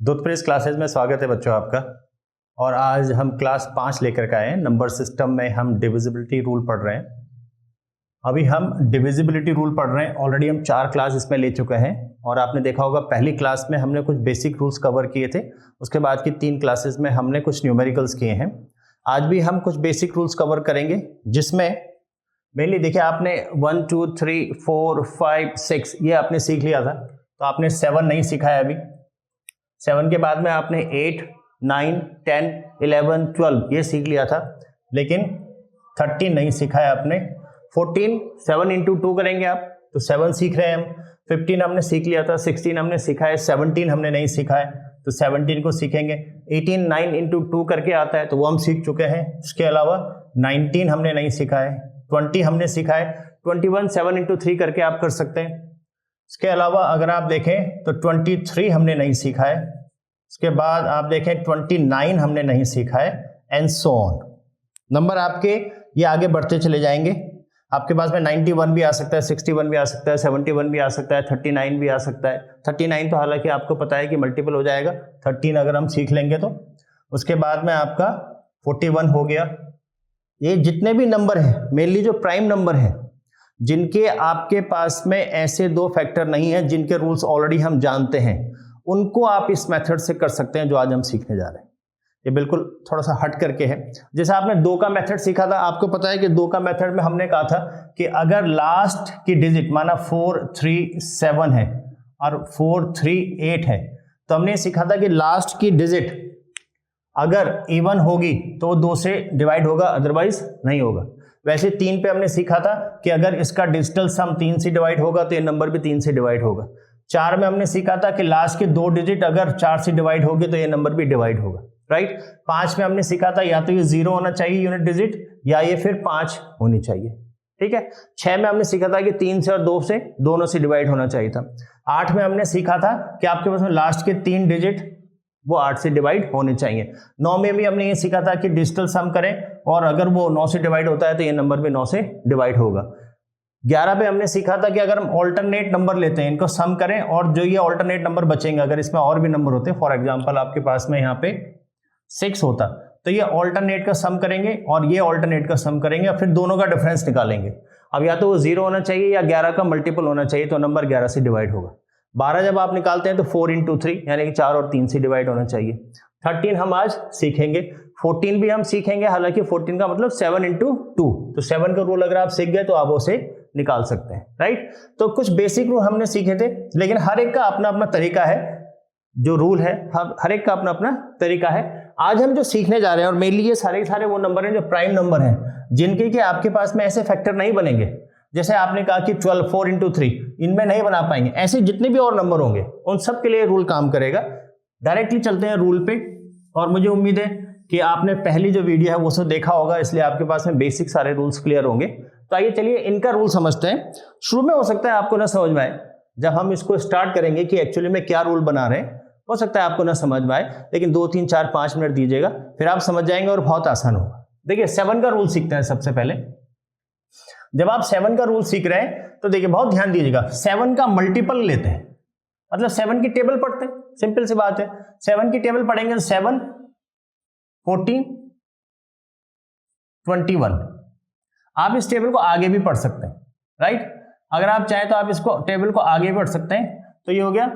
दूधप्रेस classes में स्वागत है बच्चों आपका। और आज हम क्लास 5 लेकर के आए हैं। नंबर सिस्टम में हम डिविजिबिलिटी रूल पढ़ रहे हैं। अभी हम डिविजिबिलिटी रूल पढ़ रहे हैं। ऑलरेडी हम 4 क्लास इसमें ले चुके हैं और आपने देखा होगा पहली क्लास में हमने कुछ बेसिक रूल्स कवर किए थे। उसके बाद की 3 क्लासेस में हमने कुछ न्यूमेरिकल्स किए हैं। आज भी हम कुछ बेसिक रूल्स कवर करेंगे, जिसमें मेनली देखिए आपने 1 2 3 4 5 6 ये आपने सीख लिया था, तो आपने 7 नहीं सीखा है अभी। 7 के बाद में आपने 8 9 10 11 12 ये सीख लिया था, लेकिन 13 नहीं सीखा है आपने। 14 7 इंटू 2 करेंगे आप, तो 7 सीख रहे हैं हम। 15 हमने सीख लिया था, 16 हमने सीखा है, 17 हमने नहीं सीखा है, तो 17 को सीखेंगे। 18 9 इंटू 2 करके आता है, तो वो हम सीख चुके हैं। उसके अलावा 19 हमने नहीं सीखा है, 20 हमने सीखा है। 21 7 इंटू 3 करके आप कर सकते हैं। इसके अलावा अगर आप देखें तो 23 हमने नहीं सीखा है। इसके बाद आप देखें 29 हमने नहीं सीखा है, एंड सो ऑन। नंबर आपके ये आगे बढ़ते चले जाएंगे। आपके पास में 91 भी आ सकता है, 61 भी आ सकता है, 71 भी आ सकता है, 39 भी आ सकता है। 39 तो हालांकि आपको पता है कि मल्टीपल हो जाएगा, 13 अगर हम सीख लेंगे तो। उसके बाद में आपका 41 हो गया। ये जितने भी नंबर हैं, मेनली जो प्राइम नंबर हैं, जिनके आपके पास में ऐसे 2 फैक्टर नहीं है, जिनके रूल्स ऑलरेडी हम जानते हैं, उनको आप इस मेथड से कर सकते हैं जो आज हम सीखने जा रहे हैं। ये बिल्कुल थोड़ा सा हट करके है। जैसे आपने 2 का मेथड सीखा था, आपको पता है कि 2 का मेथड में हमने कहा था कि अगर लास्ट की डिजिट माना 4 3 7 है और 4 3 8 है, तो हमने सीखा था कि लास्ट की डिजिट अगर इवन होगी तो वो 2 से डिवाइड होगा, अदरवाइज नहीं होगा। वैसे 3 पे हमने सीखा था कि अगर इसका डिजिटल सम 3 से डिवाइड होगा तो ये नंबर भी 3 से डिवाइड होगा। 4 में हमने सीखा था कि लास्ट के 2 डिजिट अगर 4 से डिवाइड होगी तो ये नंबर भी डिवाइड होगा, राइट। 5 में हमने सीखा था या तो ये 0 होना चाहिए यूनिट डिजिट, या ये फिर 5 होनी चाहिए, ठीक है। 6 में हमने सीखा था कि 3 से और 2 से दोनों से डिवाइड होना चाहिए था। 8 में हमने सीखा था कि आपके पास में लास्ट के 3 डिजिट वो 8 से डिवाइड होने चाहिए। 9 में भी हमने ये सीखा था कि डिजिटल सम करें और अगर वो 9 से डिवाइड होता है तो ये नंबर भी 9 से डिवाइड होगा। 11 पे हमने सीखा था कि अगर हम ऑल्टरनेट नंबर लेते हैं, इनको सम करें और जो ये ऑल्टरनेट नंबर बचेंगे, अगर इसमें और भी नंबर होते, फॉर एग्जांपल आपके पास में यहाँ पे 6 होता, तो ये ऑल्टरनेट का सम करेंगे और ये ऑल्टरनेट का सम करेंगे और फिर दोनों का डिफरेंस निकालेंगे। अब या तो वो 0 होना चाहिए या 11 का मल्टीपल होना चाहिए, तो नंबर 11 से डिवाइड होगा। 12 जब आप निकालते हैं तो 4 इंटू 3 यानी कि 4 और 3 से डिवाइड होना चाहिए। 13 हम आज सीखेंगे। 14 भी हम सीखेंगे, हालांकि 14 का मतलब 7 इंटू 2, तो 7 का रूल अगर आप सीख गए तो आप उसे निकाल सकते हैं, राइट। तो कुछ बेसिक रूल हमने सीखे थे, लेकिन हर एक का अपना अपना तरीका है। जो रूल है हर एक का अपना अपना तरीका है। आज हम जो सीखने जा रहे हैं, और मेनली ये सारे वो नंबर हैं जो प्राइम नंबर हैं, जिनके कि आपके पास में ऐसे फैक्टर नहीं बनेंगे। जैसे आपने कहा कि 12 4 इंटू 3 इनमें नहीं बना पाएंगे, ऐसे जितने भी और नंबर होंगे उन सब के लिए रूल काम करेगा। डायरेक्टली चलते हैं रूल पे। और मुझे उम्मीद है कि आपने पहली जो वीडियो है वो सब देखा होगा, इसलिए आपके पास में बेसिक सारे रूल्स क्लियर होंगे। तो आइए चलिए इनका रूल समझते हैं। शुरू में हो सकता है आपको ना समझ में आए, जब हम इसको स्टार्ट करेंगे कि एक्चुअली में क्या रूल बना रहे हैं, हो सकता है आपको ना समझ में आए, लेकिन 2 3 4 5 मिनट दीजिएगा, फिर आप समझ जाएंगे और बहुत आसान होगा। देखिए 7 का रूल सीखते हैं सबसे पहले। जब आप 7 का रूल सीख रहे हैं तो देखिए बहुत ध्यान दीजिएगा, 7 का मल्टीपल लेते हैं, मतलब 7 की टेबल पढ़ते हैं। सिंपल सी बात है, 7 की टेबल पढ़ेंगे, 7 14 21। आप इस टेबल को आगे भी पढ़ सकते हैं, राइट। अगर आप चाहें तो आप इसको टेबल को आगे भी पढ़ सकते हैं। तो ये हो गया,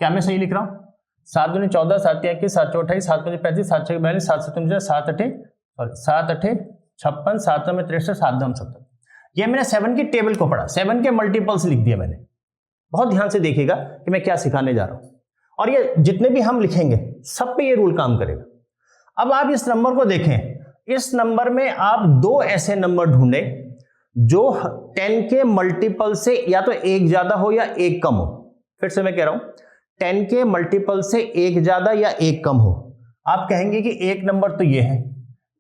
क्या मैं सही लिख रहा हूं? 7 दूनी 14, 7 तिया 21, 7 चौक 28, 7 5 35, 7 6 42, 7 7 49, 7 8 56, 7 9 63, 7 2 70। ये मैंने 7 की टेबल को पढ़ा, 7 के मल्टीपल्स लिख दिए मैंने। बहुत ध्यान से देखिएगा कि मैं क्या सिखाने जा रहा हूं, और ये जितने भी हम लिखेंगे सब पे ये रूल काम करेगा। अब आप इस नंबर को देखें, इस नंबर में आप 2 ऐसे नंबर ढूंढें जो 10 के मल्टीपल से या तो 1 ज्यादा हो या 1 कम हो। फिर से मैं कह रहा हूं, 10 के मल्टीपल से 1 ज्यादा या 1 कम हो। आप कहेंगे कि एक नंबर तो ये है,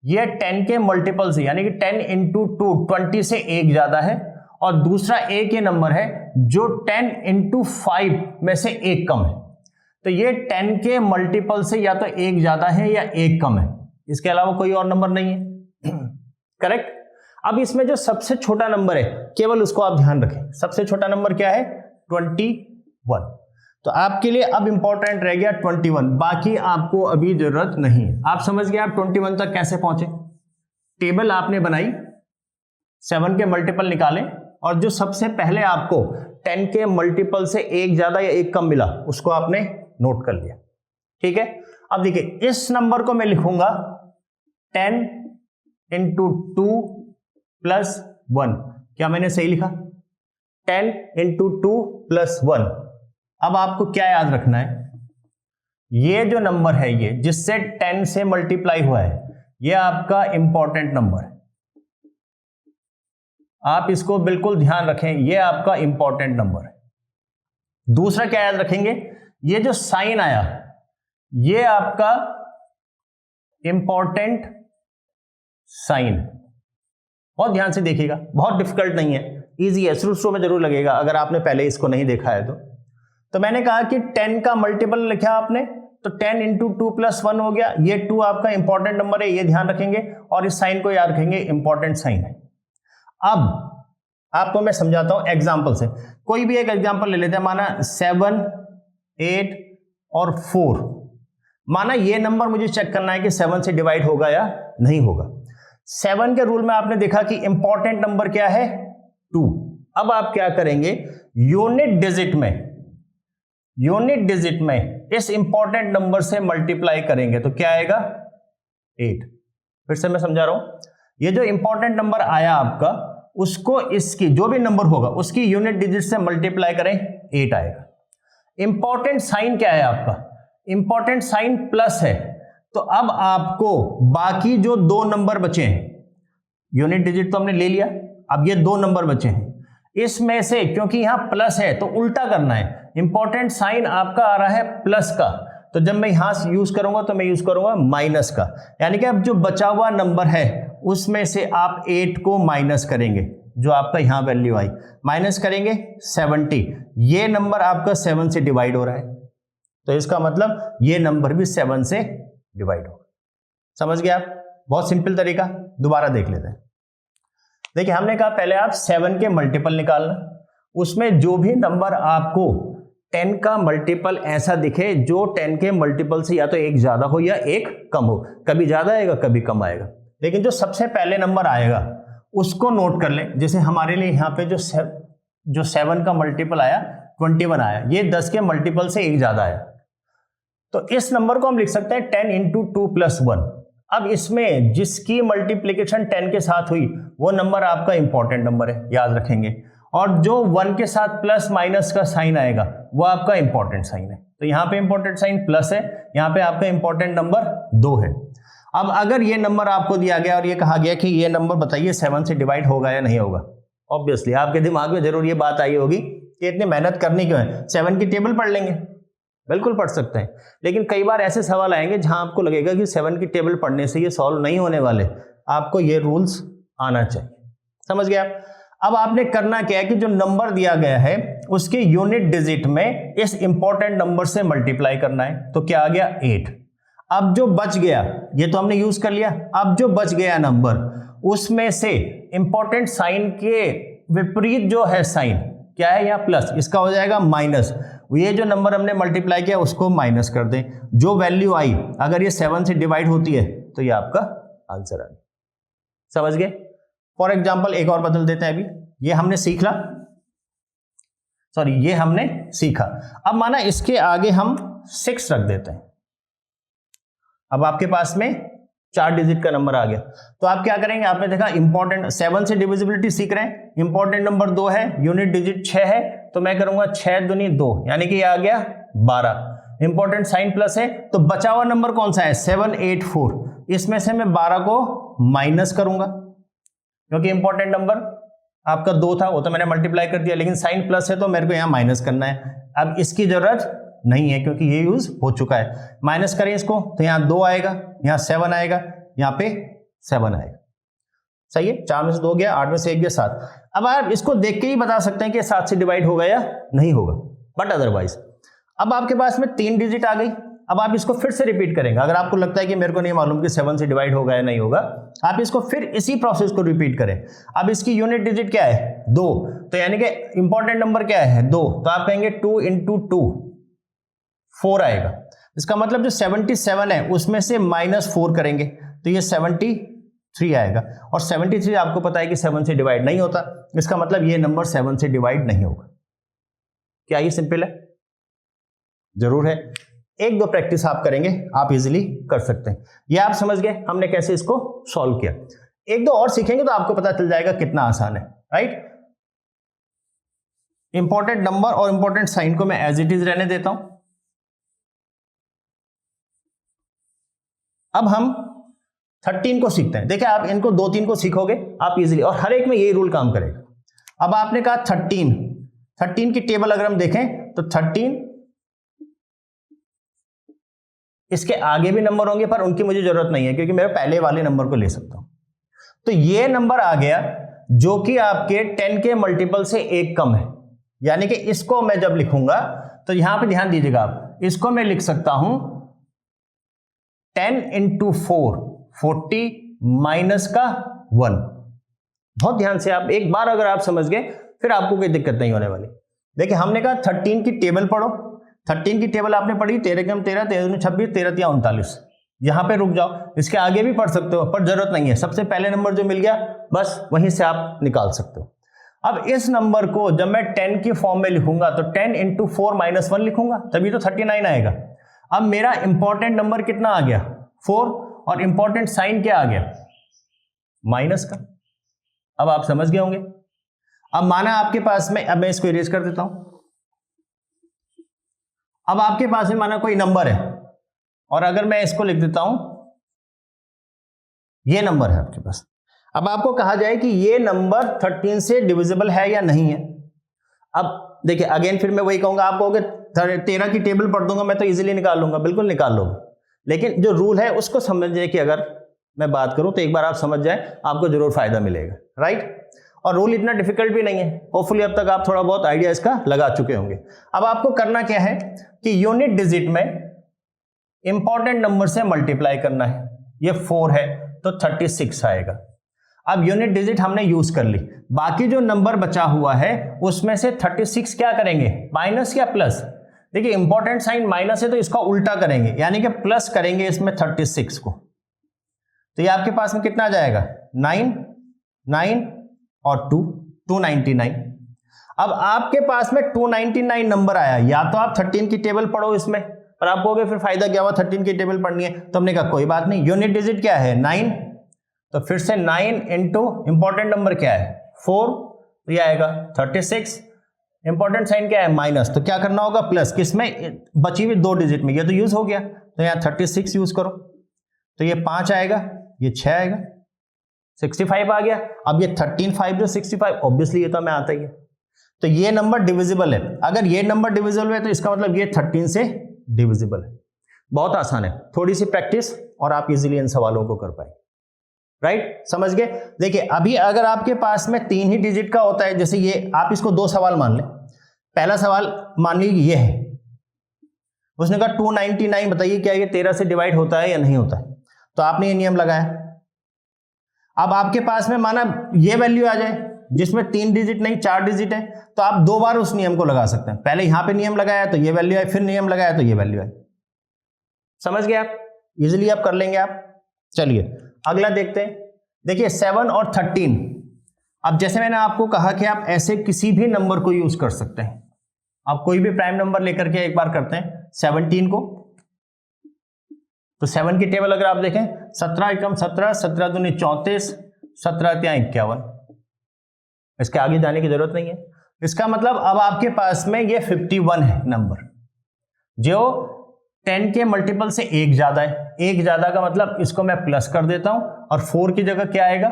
ये 10 के मल्टीपल से यानी कि 10 इंटू 2 20 से 1 ज्यादा है, और दूसरा एक ये नंबर है जो 10 इंटू 5 में से 1 कम है। तो ये 10 के मल्टीपल से या तो 1 ज्यादा है या 1 कम है, इसके अलावा कोई और नंबर नहीं है, करेक्ट। अब इसमें जो सबसे छोटा नंबर है केवल उसको आप ध्यान रखें, सबसे छोटा नंबर क्या है 21। तो आपके लिए अब इंपॉर्टेंट रह गया 21, बाकी आपको अभी जरूरत नहीं है। आप समझ गए आप 21 तक कैसे पहुंचे। टेबल आपने बनाई, 7 के मल्टीपल निकाले और जो सबसे पहले आपको 10 के मल्टीपल से एक ज्यादा या एक कम मिला उसको आपने नोट कर लिया। ठीक है, अब देखिए इस नंबर को मैं लिखूंगा 10 इंटू 2 प्लस 1। क्या मैंने सही लिखा? 10 इंटू 2 प्लस 1। अब आपको क्या याद रखना है, ये जो नंबर है ये जिससे 10 से मल्टीप्लाई हुआ है ये आपका इंपॉर्टेंट नंबर है। आप इसको बिल्कुल ध्यान रखें, ये आपका इंपॉर्टेंट नंबर है। दूसरा क्या याद रखेंगे, ये जो साइन आया ये आपका इंपॉर्टेंट साइन। बहुत ध्यान से देखिएगा, बहुत डिफिकल्ट नहीं है, इजी है, शुरू में जरूर लगेगा अगर आपने पहले इसको नहीं देखा है तो मैंने कहा कि 10 का मल्टीपल लिखा आपने तो 10 इंटू 2 प्लस 1 हो गया। ये 2 आपका इंपॉर्टेंट नंबर है, ये ध्यान रखेंगे और इस साइन को याद रखेंगे, इंपॉर्टेंट साइन है। अब आपको मैं समझाता हूं एग्जाम्पल से। कोई भी एक एग्जाम्पल ले लेते हैं, माना 7, 8 और 4। माना ये नंबर मुझे चेक करना है कि 7 से डिवाइड होगा या नहीं होगा। 7 के रूल में आपने देखा कि इंपॉर्टेंट नंबर क्या है 2। अब आप क्या करेंगे, यूनिट डिजिट में इस इंपॉर्टेंट नंबर से मल्टीप्लाई करेंगे तो क्या आएगा 8। फिर से मैं समझा रहा हूं, ये जो इंपॉर्टेंट नंबर आया आपका उसको इसकी जो भी नंबर होगा उसकी यूनिट डिजिट से मल्टीप्लाई करें 8 आएगा। इंपॉर्टेंट साइन क्या है आपका, इंपॉर्टेंट साइन प्लस है। तो अब आपको बाकी जो 2 नंबर बचे हैं, यूनिट डिजिट तो हमने ले लिया, अब ये 2 नंबर बचे हैं, इसमें से क्योंकि यहां प्लस है तो उल्टा करना है। इंपॉर्टेंट साइन आपका आ रहा है प्लस का, तो जब मैं यहां यूज करूंगा तो मैं यूज करूंगा माइनस का। यानी कि अब जो बचा हुआ नंबर है उसमें से आप 8 को माइनस करेंगे, जो आपका यहां वैल्यू आई, माइनस करेंगे 70। ये नंबर आपका 7 से डिवाइड हो रहा है तो इसका मतलब ये नंबर भी 7 से डिवाइड होगा। समझ गए आप? बहुत सिंपल तरीका, दोबारा देख लेते हैं। देखिए हमने कहा पहले आप 7 के मल्टीपल निकालना, उसमें जो भी नंबर आपको 10 का मल्टीपल ऐसा दिखे जो 10 के मल्टीपल से या तो एक ज्यादा हो या एक कम हो, कभी ज्यादा आएगा कभी कम आएगा, लेकिन जो सबसे पहले नंबर आएगा उसको नोट कर लें। जैसे हमारे लिए यहाँ पे जो 7 का मल्टीपल आया 21 आया, ये 10 के मल्टीपल से एक ज्यादा आया, तो इस नंबर को हम लिख सकते हैं 10 इंटू 2 प्लस 1। अब इसमें जिसकी मल्टीप्लीकेशन 10 के साथ हुई वो नंबर आपका इंपॉर्टेंट नंबर है, याद रखेंगे, और जो 1 के साथ प्लस माइनस का साइन आएगा वो आपका इंपॉर्टेंट साइन है। तो यहाँ पे इंपॉर्टेंट साइन प्लस है, यहाँ पे आपका इंपॉर्टेंट नंबर 2 है। अब अगर ये नंबर आपको दिया गया और ये कहा गया कि ये नंबर बताइए 7 से डिवाइड होगा या नहीं होगा, ऑब्वियसली आपके दिमाग में जरूर ये बात आई होगी कि इतनी मेहनत करनी क्यों है, 7 की टेबल पढ़ लेंगे। बिल्कुल पढ़ सकते हैं, लेकिन कई बार ऐसे सवाल आएंगे जहां आपको लगेगा कि 7 की टेबल पढ़ने से ये सॉल्व नहीं होने वाले, आपको ये रूल्स आना चाहिए। समझ गया? अब आपने करना क्या है कि जो नंबर दिया गया है उसके यूनिट डिजिट में इस इंपॉर्टेंट नंबर से मल्टीप्लाई करना है, तो क्या आ गया 8। अब जो बच गया ये तो हमने यूज कर लिया, अब जो बच गया नंबर उसमें से इंपॉर्टेंट साइन के विपरीत जो है साइन क्या है, यहाँ प्लस, इसका हो जाएगा माइनस। ये जो नंबर हमने मल्टीप्लाई किया उसको माइनस कर दें, जो वैल्यू आई अगर ये 7 से डिवाइड होती है तो ये आपका आंसर आ गया। समझ गए? फॉर एग्जाम्पल एक और बदल देते हैं। अभी ये हमने सीखा, ये हमने सीखा। अब माना इसके आगे हम 6 रख देते हैं। अब आपके पास में 4 डिजिट का नंबर आ गया, तो आप क्या करेंगे, आपने देखा इंपॉर्टेंट 7 से डिविजिबिलिटी सीख रहे हैं, इंपॉर्टेंट नंबर 2 है, यूनिट डिजिट 6 है, तो मैं करूंगा 6 दूनी 2 यानी कि ये आ गया 12। इंपॉर्टेंट साइन प्लस है, तो बचा हुआ नंबर कौन सा है 784, इसमें से मैं 12 को माइनस करूंगा क्योंकि इंपॉर्टेंट नंबर आपका 2 था, वो तो मैंने मल्टीप्लाई कर दिया, लेकिन साइन प्लस है तो मेरे को यहां माइनस करना है। अब इसकी जरूरत नहीं है क्योंकि ये यूज हो चुका है। माइनस करें इसको तो यहां 2 आएगा, यहां 7 आएगा, यहां पे 7 आएगा। सही है, 4 में से 2 गया, 8 में से 1 गया 7। अब आप इसको देख के ही बता सकते हैं कि 7 से डिवाइड होगा या नहीं होगा, बट अदरवाइज अब आपके पास में 3 डिजिट आ गई। अब आप इसको फिर से रिपीट करेंगे। अगर आपको लगता है कि मेरे को नहीं मालूम कि 7 से डिवाइड होगा या नहीं होगा, आप इसको फिर इसी प्रोसेस को रिपीट करें। अब इसकी यूनिट डिजिट क्या है 2, तो यानी कि इंपॉर्टेंट नंबर क्या है 2, तो आप कहेंगे 2 इंटू 2 4 आएगा। इसका मतलब जो 77 है उसमें से -4 करेंगे तो ये 73 आएगा, और 73 आपको पता है कि 7 से डिवाइड नहीं होता, इसका मतलब ये नंबर 7 से डिवाइड नहीं होगा। क्या ये सिंपल है? जरूर है। एक दो प्रैक्टिस आप करेंगे आप इजीली कर सकते हैं। ये आप समझ गए हमने कैसे इसको सॉल्व किया। एक दो और सीखेंगे तो आपको पता चल जाएगा कितना आसान है, राइट। इंपॉर्टेंट नंबर और इंपॉर्टेंट साइन को मैं एज इट इज रहने देता हूं। अब हम 13 को सीखते हैं। देखिए आप इनको 2-3 को सीखोगे आप इजीली, और हर एक में यही रूल काम करेगा। अब आपने कहा 13 की टेबल अगर हम देखें तो 13, इसके आगे भी नंबर होंगे पर उनकी मुझे जरूरत नहीं है क्योंकि मैं पहले वाले नंबर को ले सकता हूं। तो ये नंबर आ गया जो कि आपके 10 के मल्टीपल से एक कम है, यानी कि इसको मैं जब लिखूंगा तो यहां पे ध्यान दीजिएगा आप, इसको मैं लिख सकता हूं 10 इंटू 4 40 माइनस का 1। बहुत ध्यान से आप एक बार अगर आप समझ गए फिर आपको कोई दिक्कत नहीं होने वाली। देखिए हमने कहा 13 की टेबल पढ़ो, 13 की टेबल आपने पढ़ी 13 कम 13 13 26 13 39, यहां पे रुक जाओ। इसके आगे भी पढ़ सकते हो पर जरूरत नहीं है, सबसे पहले नंबर जो मिल गया बस वहीं से आप निकाल सकते हो। अब इस नंबर को जब मैं 10 की फॉर्म में लिखूंगा तो 10 इंटू 4 माइनस 1 लिखूंगा तभी तो 39 आएगा। अब मेरा इंपॉर्टेंट नंबर कितना आ गया 4, और इंपॉर्टेंट साइन क्या आ गया माइनस का। अब आप समझ गए होंगे। अब माना आपके पास में, अब मैं इसको इरेज कर देता हूं। अब आपके पास में माना कोई नंबर है और अगर मैं इसको लिख देता हूं, ये नंबर है आपके पास। अब आपको कहा जाए कि ये नंबर 13 से डिविजिबल है या नहीं है। अब देखिए अगेन फिर मैं वही कहूंगा, आप कहोगे 13 की टेबल पढ़ दूंगा मैं तो इजीली निकाल लूंगा, बिल्कुल निकाल लोगे, लेकिन जो रूल है उसको समझिए कि अगर मैं बात करूं तो एक बार आप समझ जाए आपको जरूर फायदा मिलेगा, राइट। और रूल इतना डिफिकल्ट भी नहीं है, होपफुली अब तक आप थोड़ा बहुत आइडिया इसका लगा चुके होंगे। अब आपको करना क्या है कि यूनिट डिजिट में इंपॉर्टेंट नंबर से मल्टीप्लाई करना है। ये 4 है तो 36 आएगा। अब यूनिट डिजिट हमने यूज कर ली, बाकी जो नंबर बचा हुआ है उसमें से 36 क्या करेंगे माइनस या प्लस। देखिए इंपॉर्टेंट साइन माइनस है तो इसका उल्टा करेंगे, यानी कि प्लस करेंगे इसमें 36 को, तो ये आपके पास में कितना आ जाएगा 9 9 और 2 299। अब आपके पास में 299 नंबर आया, या तो आप 13 की टेबल पढ़ो इसमें, और आप कहोगे फिर फायदा क्या हुआ 13 की टेबल पढ़नी है, तो हमने कहा कोई बात नहीं, यूनिट डिजिट क्या है 9, तो फिर से 9 इंटू इंपॉर्टेंट नंबर क्या है 4, तो ये आएगा 36। इंपॉर्टेंट साइन क्या है माइनस, तो क्या करना होगा प्लस, किसमें बची हुई 2 डिजिट में, ये तो यूज हो गया तो यहाँ 36 यूज करो, तो ये 5 आएगा, ये 6 आएगा, 65 आ गया। अब ये 13 5 जो 65, ऑब्वियसली ये तो हमें आता ही है, तो ये नंबर डिविजिबल है। अगर ये नंबर डिविजिबल है तो इसका मतलब ये 13 से डिविजिबल है। बहुत आसान है, थोड़ी सी प्रैक्टिस और आप इजीली इन सवालों को कर पाएंगे, राइट। समझ गए। देखिए अभी अगर आपके पास में 3 ही डिजिट का होता है, जैसे ये आप इसको 2 सवाल मान लें। पहला सवाल मान लीजिए ये है, उसने कहा 299 बताइए क्या ये 13 से डिवाइड होता है या नहीं होता है, तो आपने ये नियम लगाया। अब आपके पास में माना ये वैल्यू आ जाए जिसमें 3 डिजिट नहीं 4 डिजिट है, तो आप 2 बार उस नियम को लगा सकते हैं। पहले यहां पे नियम लगाया तो ये वैल्यू आई, फिर नियम लगाया तो ये वैल्यू आई। समझ गए आप, इजीली आप कर लेंगे आप। चलिए अगला देखते हैं। देखिए 7 और 13, अब जैसे मैंने आपको कहा कि आप ऐसे किसी भी नंबर को यूज कर सकते हैं। आप कोई भी प्राइम नंबर लेकर के एक बार करते हैं 17 को, तो 7 की टेबल अगर आप देखें 17 एकम 17 17 दूनी 34 17 त्या 51, इसके आगे जाने की जरूरत नहीं है। इसका मतलब अब आपके पास में ये 51 है नंबर, जो 10 के मल्टीपल से एक ज्यादा है। एक ज्यादा का मतलब इसको मैं प्लस कर देता हूं और 4 की जगह क्या आएगा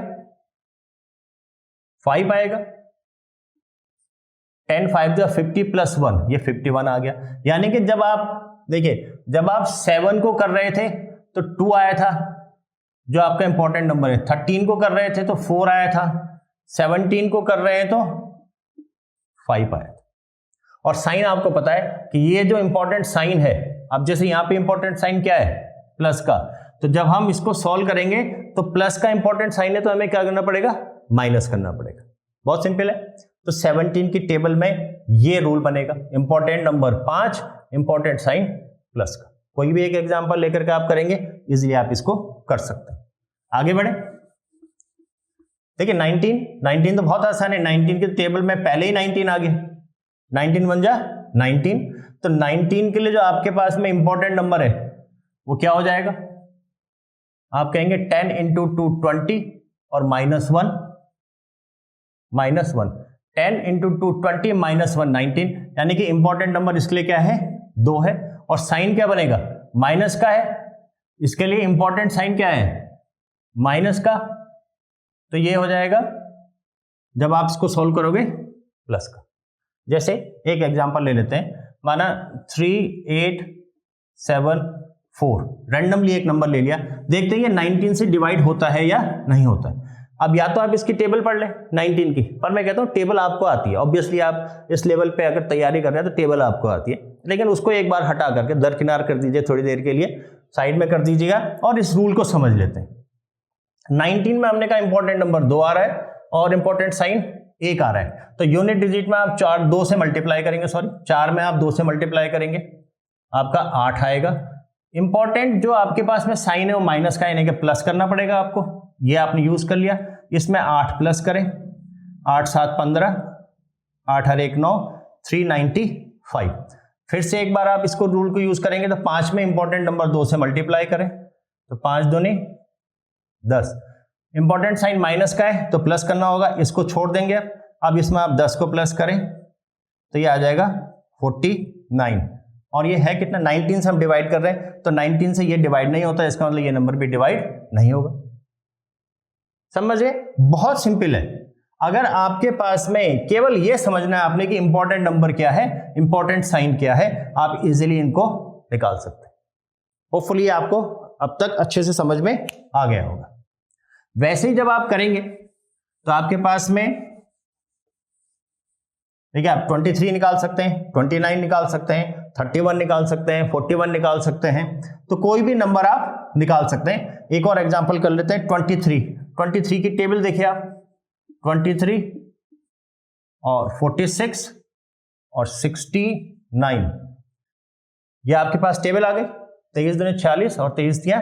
5 आएगा। 10 5 जो 50 प्लस 1, ये 51 आ गया। यानी कि जब आप देखिए जब आप 7 को कर रहे थे तो 2 आया था जो आपका इंपॉर्टेंट नंबर है, 13 को कर रहे थे तो 4 आया था, 17 को कर रहे हैं तो 5 आया था। और साइन आपको पता है कि ये जो इंपॉर्टेंट साइन है अब जैसे यहाँ पे इंपॉर्टेंट साइन क्या है, प्लस का, तो जब हम इसको सॉल्व करेंगे तो प्लस का इंपॉर्टेंट साइन है तो हमें क्या करना पड़ेगा, माइनस करना पड़ेगा। बहुत सिंपल है। तो 17 की टेबल में ये रूल बनेगा, important number 5, important sign plus का। कोई भी एक एग्जांपल लेकर के आप करेंगे, इजीली आप इसको कर सकते हैं। आगे बढ़े। देखिए 19 तो बहुत आसान है। 19 की टेबल में पहले ही 19 आ गया, 19 बन जा 19। तो 19 के लिए जो आपके पास में इंपॉर्टेंट नंबर है वो क्या हो जाएगा, आप कहेंगे 10 इंटू 2 20 और -1 10 इंटू 2 20 -1 19, यानी कि इंपॉर्टेंट नंबर इसके लिए क्या है, 2 है। और साइन क्या बनेगा, माइनस का है, इसके लिए इंपॉर्टेंट साइन क्या है, माइनस का। तो ये हो जाएगा जब आप इसको सॉल्व करोगे प्लस का। जैसे एक एग्जांपल ले लेते हैं, माना 3 8 7 4, रैंडमली एक नंबर ले लिया, देखते हैं ये 19 से डिवाइड होता है या नहीं होता है। अब या तो आप इसकी टेबल पढ़ लें 19 की, पर मैं कहता हूं टेबल आपको आती है, ऑब्वियसली आप इस लेवल पे अगर तैयारी कर रहे हैं तो टेबल आपको आती है, लेकिन उसको एक बार हटा करके दरकिनार कर दीजिए, थोड़ी देर के लिए साइड में कर दीजिएगा और इस रूल को समझ लेते हैं। 19 में हमने कहा इंपॉर्टेंट नंबर 2 आ रहा है और इंपॉर्टेंट साइन 1 आ रहा है, तो यूनिट डिजिट में आप 2 से मल्टीप्लाई करेंगे, 4 में आप 2 से मल्टीप्लाई करेंगे, आपका 8 आएगा। इंपॉर्टेंट जो आपके पास में साइन है वो माइनस का, यानी कि प्लस करना पड़ेगा आपको, ये आपने यूज कर लिया। इसमें 8 प्लस करें, 8 7 15, 8 और 1 9, 395। फिर से एक बार आप इसको रूल को यूज करेंगे तो 5 में इंपॉर्टेंट नंबर 2 से मल्टीप्लाई करें, तो 5 दूनी 10। इंपॉर्टेंट साइन माइनस का है तो प्लस करना होगा, इसको छोड़ देंगे। अब इसमें आप 10 को प्लस करें तो ये आ जाएगा 49, और ये है कितना, 19 से हम डिवाइड कर रहे हैं, तो 19 से ये डिवाइड नहीं होता, इसका मतलब ये नंबर भी डिवाइड नहीं होगा। समझे, बहुत सिंपल है। अगर आपके पास में केवल ये समझना है आपने कि इंपॉर्टेंट नंबर क्या है, इंपॉर्टेंट साइन क्या है, आप इजीली इनको निकाल सकते हैं। होपफुली आपको अब तक अच्छे से समझ में आ गया होगा। वैसे ही जब आप करेंगे तो आपके पास में देखिए आप 23 निकाल सकते हैं, 29 निकाल सकते हैं, 31 निकाल सकते हैं, 41 निकाल सकते हैं, तो कोई भी नंबर आप निकाल सकते हैं। एक और एग्जांपल कर लेते हैं, 23 की टेबल देखिए आप, 23 और 46 और 69, ये आपके पास टेबल आ गई। 23 दूनी 40 और 23 दिया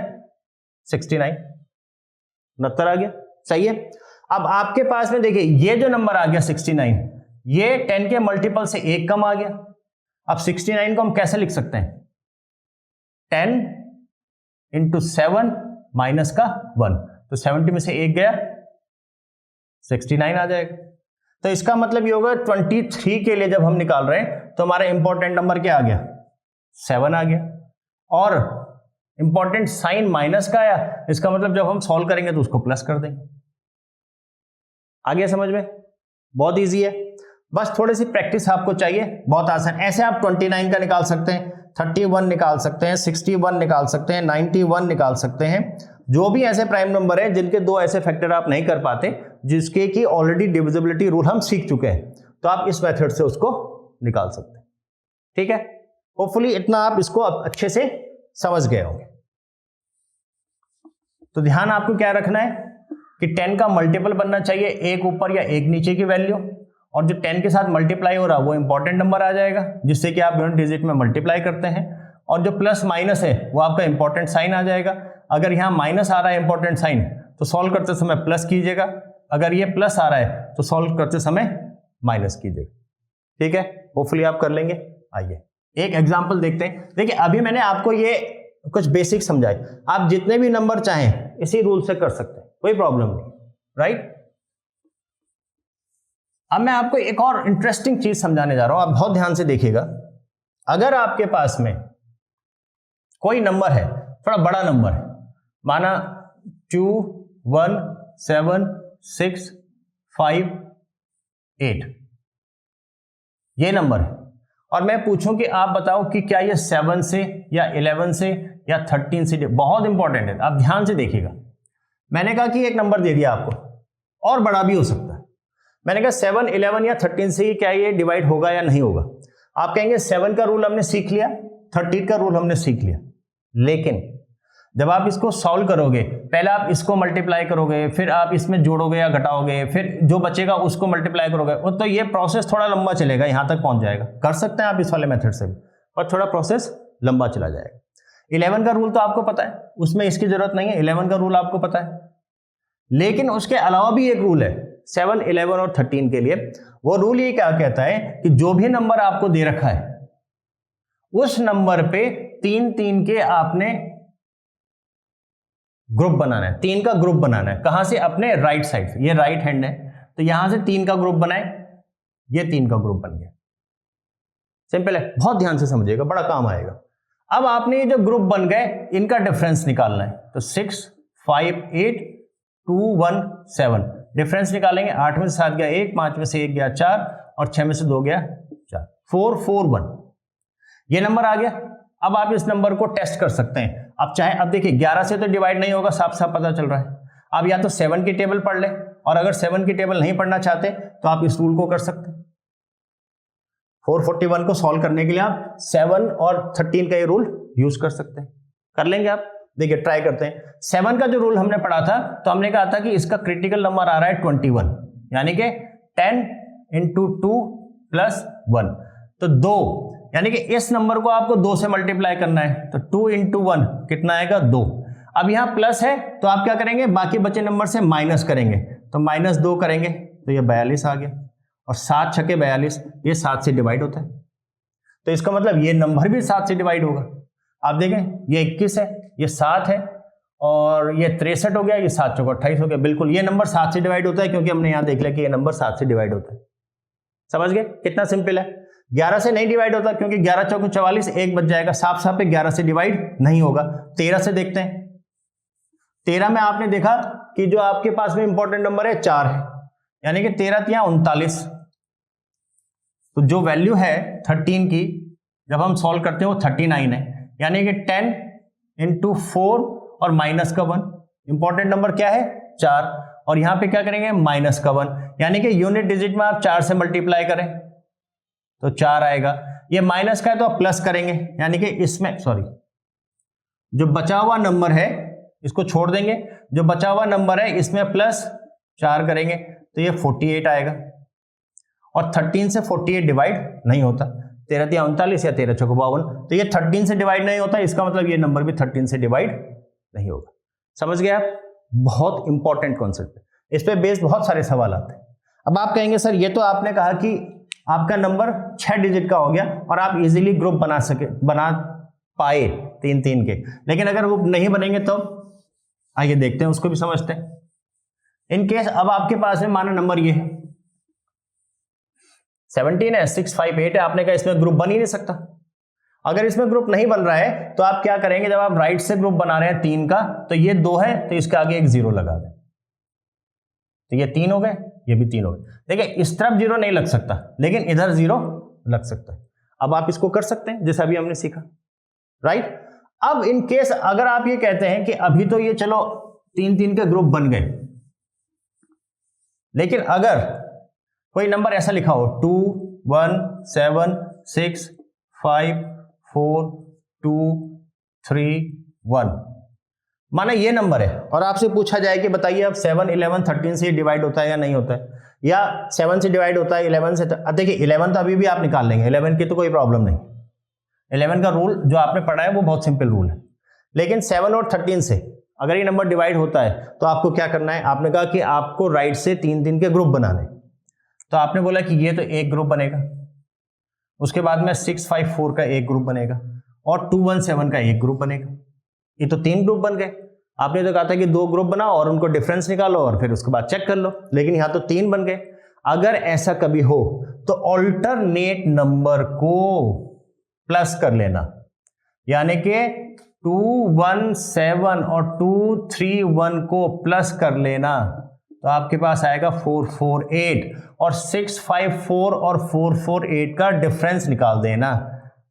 69, 69 आ गया। सही है। अब आपके पास में देखिए ये जो नंबर आ गया 69, ये 10 के मल्टीपल से 1 कम आ गया। अब 69 को हम कैसे लिख सकते हैं, 10 इंटू 7 माइनस का 1, तो 70 में से 1 गया, 69 आ जाएगा। तो इसका मतलब ये होगा 23 के लिए जब हम निकाल रहे हैं तो हमारा इंपॉर्टेंट नंबर क्या आ गया, 7 आ गया, और इंपॉर्टेंट साइन माइनस का आया, इसका मतलब जब हम सॉल्व करेंगे तो उसको प्लस कर देंगे। आ गया समझ में, बहुत इजी है, बस थोड़ी सी प्रैक्टिस आपको चाहिए, बहुत आसान। ऐसे आप 29 का निकाल सकते हैं, 31 निकाल सकते हैं, 61 निकाल सकते हैं, 91 निकाल सकते हैं। जो भी ऐसे प्राइम नंबर है जिनके 2 ऐसे फैक्टर आप नहीं कर पाते, जिसके की ऑलरेडी डिविजिबिलिटी रूल हम सीख चुके हैं, तो आप इस मेथड से उसको निकाल सकते हैं। ठीक है, होपफुली इतना आप इसको अच्छे से समझ गए होंगे। तो ध्यान आपको क्या रखना है कि 10 का मल्टीपल बनना चाहिए, एक ऊपर या एक नीचे की वैल्यू, और जो 10 के साथ मल्टीप्लाई हो रहा है वो इंपॉर्टेंट नंबर आ जाएगा, जिससे कि आप यूनिट डिजिट में मल्टीप्लाई करते हैं, और जो प्लस माइनस है वो आपका इंपॉर्टेंट साइन आ जाएगा। अगर यहाँ माइनस आ रहा है इंपॉर्टेंट साइन तो सॉल्व करते समय प्लस कीजिएगा, अगर ये प्लस आ रहा है तो सॉल्व करते समय माइनस कीजिएगा। ठीक है, होपफुली आप कर लेंगे। आइए एक एग्जाम्पल देखते हैं। देखिए अभी मैंने आपको ये कुछ बेसिक समझाए, आप जितने भी नंबर चाहें इसी रूल से कर सकते हैं, कोई प्रॉब्लम नहीं, राइट। अब मैं आपको एक और इंटरेस्टिंग चीज समझाने जा रहा हूं, आप बहुत ध्यान से देखिएगा। अगर आपके पास में कोई नंबर है, थोड़ा बड़ा नंबर है, माना 2 1 7 6 5 8, ये नंबर है, और मैं पूछूं कि आप बताओ कि क्या ये 7 से या 11 से या 13 से, बहुत इंपॉर्टेंट है, आप ध्यान से देखिएगा। मैंने कहा कि एक नंबर दे दिया आपको, और बड़ा भी हो सकता है। मैंने कहा 7 11 या 13 से क्या ये डिवाइड होगा या नहीं होगा। आप कहेंगे 7 का रूल हमने सीख लिया, 13 का रूल हमने सीख लिया, लेकिन जब आप इसको सॉल्व करोगे, पहले आप इसको मल्टीप्लाई करोगे, फिर आप इसमें जोड़ोगे या घटाओगे, फिर जो बचेगा उसको मल्टीप्लाई करोगे, तो ये प्रोसेस थोड़ा लंबा चलेगा, यहां तक पहुंच जाएगा। कर सकते हैं आप इस वाले मेथड से भी, और थोड़ा प्रोसेस लंबा चला जाएगा। 11 का रूल तो आपको पता है, उसमें इसकी जरूरत नहीं है, 11 का रूल आपको पता है। लेकिन उसके अलावा भी एक रूल है 7, 11 और 13 के लिए। वो रूल ये क्या कहता है कि जो भी नंबर आपको दे रखा है उस नंबर पे 3 3 के आपने ग्रुप बनाना है, 3 का ग्रुप बनाना है। कहां से? अपने राइट साइड से। ये राइट हैंड है तो यहां से 3 का ग्रुप बनाए, ये 3 का ग्रुप बन गया। सिंपल है, बहुत ध्यान से समझिएगा, बड़ा काम आएगा। अब आपने ये जो ग्रुप बन गए इनका डिफरेंस निकालना है, तो 6, 5, 8, 2, 1, 7 डिफरेंस निकालेंगे। 8 में से 7 गया 1, 5 में से 1 गया 4 और 6 में से 2 गया 4, 4, 4, 1 ये नंबर आ गया। अब आप इस नंबर को टेस्ट कर सकते हैं। अब चाहे, अब देखिए 11 से तो डिवाइड नहीं होगा, साफ साफ पता चल रहा है। अब या तो 7 की टेबल पढ़ ले, और अगर 7 की टेबल नहीं पढ़ना चाहते तो आप इस रूल को कर सकते हैं। 441 को सॉल्व करने के लिए आप 7 और 13 का ये रूल यूज कर सकते हैं। कर लेंगे आप? देखिए ट्राई करते हैं। 7 का जो रूल हमने पढ़ा था तो हमने कहा था कि इसका क्रिटिकल नंबर आ रहा है 21, यानी कि 10 × 2 + 1, तो 2, यानी कि इस नंबर को आपको 2 से मल्टीप्लाई करना है, तो 2 × 1 कितना आएगा? 2। अब यहां प्लस है तो आप क्या करेंगे? बाकी बचे नंबर से माइनस करेंगे, तो -2 करेंगे तो ये 42 आ गया, और 7 × 6 = 42, ये 7 से डिवाइड होता है, तो इसका मतलब ये नंबर भी 7 से डिवाइड होगा। आप देखें ये 21 है, ये 7 है, और ये 63 हो गया, ये 7 × 4 = 28 हो गया। बिल्कुल ये नंबर 7 से डिवाइड होता है, क्योंकि हमने यहां देख लिया कि ये नंबर 7 से डिवाइड होता है। समझ गए कितना सिंपल है? 11 से नहीं डिवाइड होता, क्योंकि 11 × 4 = 44, 1 बच जाएगा, साफ साफ पे 11 से डिवाइड नहीं होगा। 13 से देखते हैं। 13 में आपने देखा कि जो आपके पास में इंपॉर्टेंट नंबर है 4 है, यानी कि 13 × 3 = 39, तो जो वैल्यू है 13 की जब हम सॉल्व करते हैं वो 39 है, यानी कि 10 × 4 और माइनस का 1, इंपॉर्टेंट नंबर क्या है? 4, और यहां पे क्या करेंगे? माइनस का 1, यानी कि यूनिट डिजिट में आप 4 से मल्टीप्लाई करें तो 4 आएगा। ये माइनस का है तो आप प्लस करेंगे, यानी कि इसमें जो बचा हुआ नंबर है इसको छोड़ देंगे, जो बचा हुआ नंबर है इसमें +4 करेंगे तो ये 48 आएगा, और 13 से 48 डिवाइड नहीं होता। 13 × 3 = 39 या 13 × 4 = 52, तो ये 13 से डिवाइड नहीं होता, इसका मतलब ये नंबर भी 13 से डिवाइड नहीं होगा। समझ गए आप? बहुत इंपॉर्टेंट कॉन्सेप्ट है, इस पे बेस्ड बहुत सारे सवाल आते हैं। अब आप कहेंगे सर ये तो आपने कहा कि आपका नंबर 6 डिजिट का हो गया और आप इजीली ग्रुप बना पाए 3 3 के, लेकिन अगर वो नहीं बनेंगे तो आइए देखते हैं, उसको भी समझते हैं। इन केस अब आपके पास में माना नंबर ये है 17 है, 6, 5, 8 है, आपने कहा इसमें ग्रुप बन ही नहीं सकता। अगर इसमें ग्रुप नहीं बन रहा है तो आप क्या करेंगे? जब आप राइट से ग्रुप बना रहे हैं 3 का, तो ये 2 है तो इसके आगे एक 0 लगा दें, तो ये 3 हो गए, ये भी 3 हो गए। देखिए इस तरफ 0 नहीं लग सकता, लेकिन इधर 0 लग सकता है। अब आप इसको कर सकते हैं जैसा अभी हमने सीखा, राइट। अब इन केस अगर आप ये कहते हैं कि अभी तो ये चलो 3 3 के ग्रुप बन गए, लेकिन अगर कोई नंबर ऐसा लिखा हो 2, 1, 7, 6, 5, 4, 2, 3, 1, माना ये नंबर है और आपसे पूछा जाए कि बताइए अब 7, 11, 13 से डिवाइड होता है या नहीं होता है, या 7 से डिवाइड होता है 11 से। देखिए 11 तो अभी भी आप निकाल लेंगे, 11 की तो कोई प्रॉब्लम नहीं। 11 का रूल जो आपने पढ़ा है वो बहुत सिंपल रूल है, लेकिन 7 और 13 से अगर ये नंबर डिवाइड होता है तो आपको क्या करना है? आपने कहा कि आपको राइट से 3 3 के ग्रुप बनाने, तो आपने बोला कि ये तो एक ग्रुप बनेगा, उसके बाद में 6, 5, 4 का एक ग्रुप बनेगा, और 2, 1, 7 का एक ग्रुप बनेगा। ये तो 3 ग्रुप बन गए। आपने तो कहा था कि 2 ग्रुप बनाओ और उनको डिफरेंस निकालो और फिर उसके बाद चेक कर लो, लेकिन यहां तो 3 बन गए। अगर ऐसा कभी हो तो ऑल्टरनेट नंबर को प्लस कर लेना, यानी कि 2, 1, 7 और 2, 3, 1 को प्लस कर लेना, तो आपके पास आएगा 4, 4, 8, और 6, 5, 4 और 4, 4, 8 का डिफरेंस निकाल देना।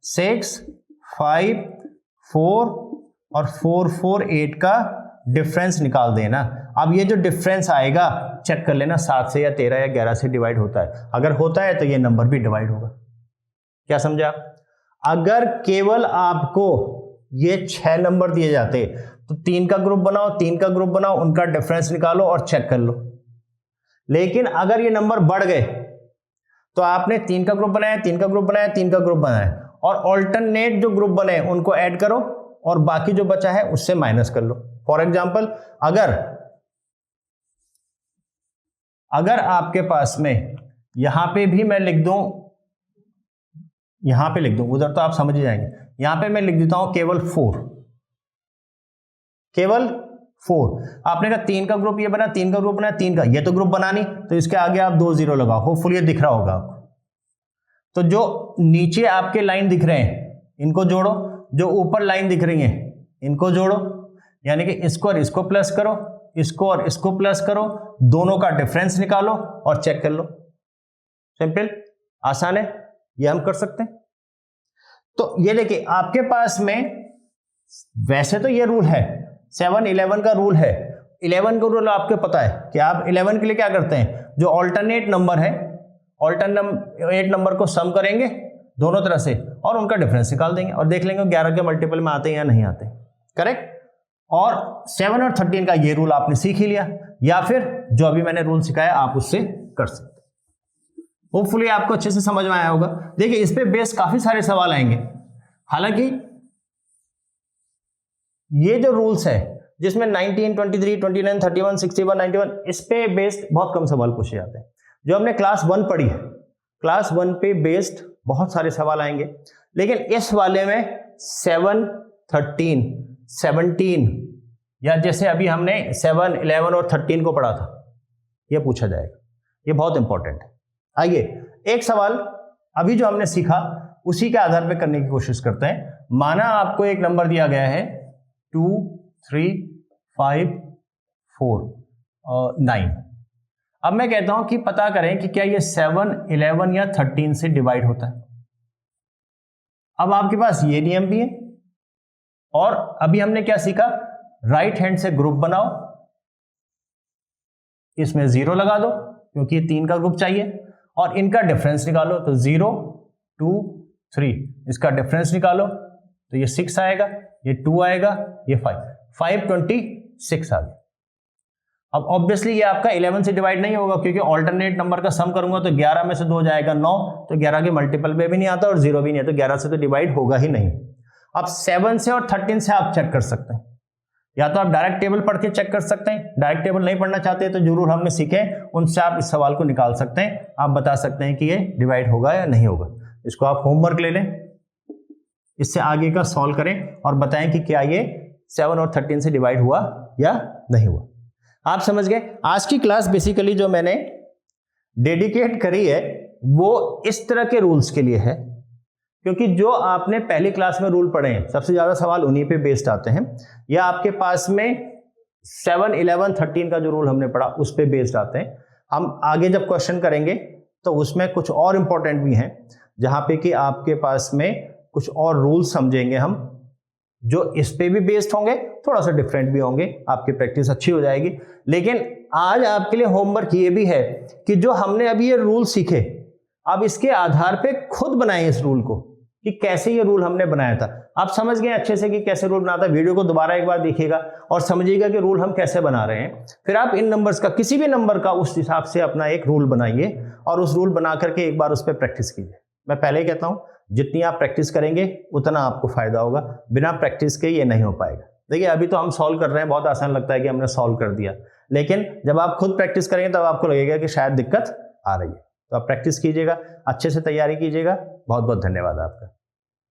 6, 5, 4 और 4, 4, 8 का डिफरेंस निकाल देना। अब ये जो डिफरेंस आएगा चेक कर लेना 7 से या 13 या 11 से डिवाइड होता है। अगर होता है तो ये नंबर भी डिवाइड होगा। क्या समझा? अगर केवल आपको ये 6 नंबर दिए जाते तो 3 का ग्रुप बनाओ, 3 का ग्रुप बनाओ, उनका डिफरेंस निकालो और चेक कर लो। लेकिन अगर ये नंबर बढ़ गए तो आपने 3 का ग्रुप बनाया, 3 का ग्रुप बनाया, 3 का ग्रुप बनाया और ऑल्टरनेट जो ग्रुप बने उनको ऐड करो और बाकी जो बचा है उससे माइनस कर लो। फॉर एग्जाम्पल अगर आपके पास में यहां पे भी मैं लिख दूं, यहां पे लिख दूं, उधर तो आप समझ ही जाएंगे, यहां पे मैं लिख देता हूं केवल 4, केवल 4। आपने कहा 3 का ग्रुप ये बना, 3 का ग्रुप बना, 3 का, ये तो ग्रुप बना नहीं, तो इसके आगे आप 2 0 लगाओ, होपफुली ये दिख रहा होगा आपको। तो जो नीचे आपके लाइन दिख रहे हैं इनको जोड़ो, जो ऊपर लाइन दिख रही है इनको जोड़ो, यानी कि इसको और इसको प्लस करो, इसको और इसको प्लस करो, दोनों का डिफरेंस निकालो और चेक कर लो। सिंपल, आसान है, ये हम कर सकते हैं। तो ये देखिए आपके पास में वैसे तो ये रूल है 7-11 का रूल है। 11 का रूल आपको पता है कि आप 11 के लिए क्या करते हैं, जो ऑल्टरनेट नंबर है ऑल्टरनेट नंबर को सम करेंगे दोनों तरह से और उनका डिफरेंस निकाल देंगे और देख लेंगे 11 के मल्टीपल में आते हैं या नहीं आते। करेक्ट। और 7 और 13 का ये रूल आपने सीख ही लिया, या फिर जो अभी मैंने रूल सिखाया आप उससे कर सकते हैं। होपफुली आपको अच्छे से समझ में आया होगा। देखिए इस पे बेस काफी सारे सवाल आएंगे। हालांकि ये जो रूल्स है जिसमें 19, 23, 29, 31, 61, 91 इस पे बेस्ड बहुत कम सवाल पूछे जाते हैं। जो हमने क्लास 1 पढ़ी है, क्लास 1 पे बेस्ड बहुत सारे सवाल आएंगे, लेकिन इस वाले में 7, 13, 17 या जैसे अभी हमने 7, 11 और 13 को पढ़ा था, यह पूछा जाएगा। ये बहुत इंपॉर्टेंट है। आइए एक सवाल अभी जो हमने सीखा उसी के आधार पर करने की कोशिश करते हैं। माना आपको एक नंबर दिया गया है 2, 3, 5, 4, 9। अब मैं कहता हूं कि पता करें कि क्या ये 7, 11 या 13 से डिवाइड होता है। अब आपके पास ये नियम भी है और अभी हमने क्या सीखा, राइट हैंड से ग्रुप बनाओ, इसमें 0 लगा दो क्योंकि ये 3 का ग्रुप चाहिए और इनका डिफरेंस निकालो। तो 0, 2, 3, इसका डिफरेंस निकालो तो ये 6 आएगा, ये 2 आएगा, ये 5 26 आ गया। अब ऑब्वियसली ये आपका 11 से डिवाइड नहीं होगा क्योंकि ऑल्टरनेट नंबर का सम करूंगा तो 11 में से 2 जाएगा 9, तो 11 के मल्टीपल पे भी नहीं आता और 0 भी नहीं है, तो 11 से तो डिवाइड होगा ही नहीं। अब 7 से और 13 से आप चेक कर सकते हैं, या तो आप डायरेक्ट टेबल पढ़ के चेक कर सकते हैं, डायरेक्ट टेबल नहीं पढ़ना चाहते तो जो रूल हमने सीखे उनसे आप इस सवाल को निकाल सकते हैं। आप बता सकते हैं कि ये डिवाइड होगा या नहीं होगा। इसको आप होमवर्क ले लें, इससे आगे का सॉल्व करें और बताएं कि क्या ये 7 और 13 से डिवाइड हुआ या नहीं हुआ। आप समझ गए। आज की क्लास बेसिकली जो मैंने डेडिकेट करी है वो इस तरह के रूल्स के लिए है, क्योंकि जो आपने पहली क्लास में रूल पढ़े हैं सबसे ज्यादा सवाल उन्हीं पे बेस्ड आते हैं, या आपके पास में 7, 11, 13 का जो रूल हमने पढ़ा उस पे बेस्ड आते हैं। हम आगे जब क्वेश्चन करेंगे तो उसमें कुछ और इंपॉर्टेंट भी हैं जहां पे कि आपके पास में कुछ और रूल्स समझेंगे हम, जो इस पे भी बेस्ड होंगे, थोड़ा सा डिफरेंट भी होंगे, आपकी प्रैक्टिस अच्छी हो जाएगी। लेकिन आज आपके लिए होमवर्क ये भी है कि जो हमने अभी ये रूल सीखे, अब इसके आधार पे खुद बनाएं इस रूल को कि कैसे ये रूल हमने बनाया था। आप समझ गए अच्छे से कि कैसे रूल बनाता है। वीडियो को दोबारा एक बार देखिएगा और समझिएगा कि रूल हम कैसे बना रहे हैं। फिर आप इन नंबर्स का, किसी भी नंबर का उस हिसाब से अपना एक रूल बनाइए और उस रूल बना करके एक बार उस पर प्रैक्टिस कीजिए। मैं पहले ही कहता हूं जितनी आप प्रैक्टिस करेंगे उतना आपको फायदा होगा, बिना प्रैक्टिस के ये नहीं हो पाएगा। देखिए अभी तो हम सॉल्व कर रहे हैं, बहुत आसान लगता है कि हमने सॉल्व कर दिया, लेकिन जब आप खुद प्रैक्टिस करेंगे तब आपको लगेगा कि शायद दिक्कत आ रही है। तो आप प्रैक्टिस कीजिएगा, अच्छे से तैयारी कीजिएगा। बहुत बहुत धन्यवाद आपका।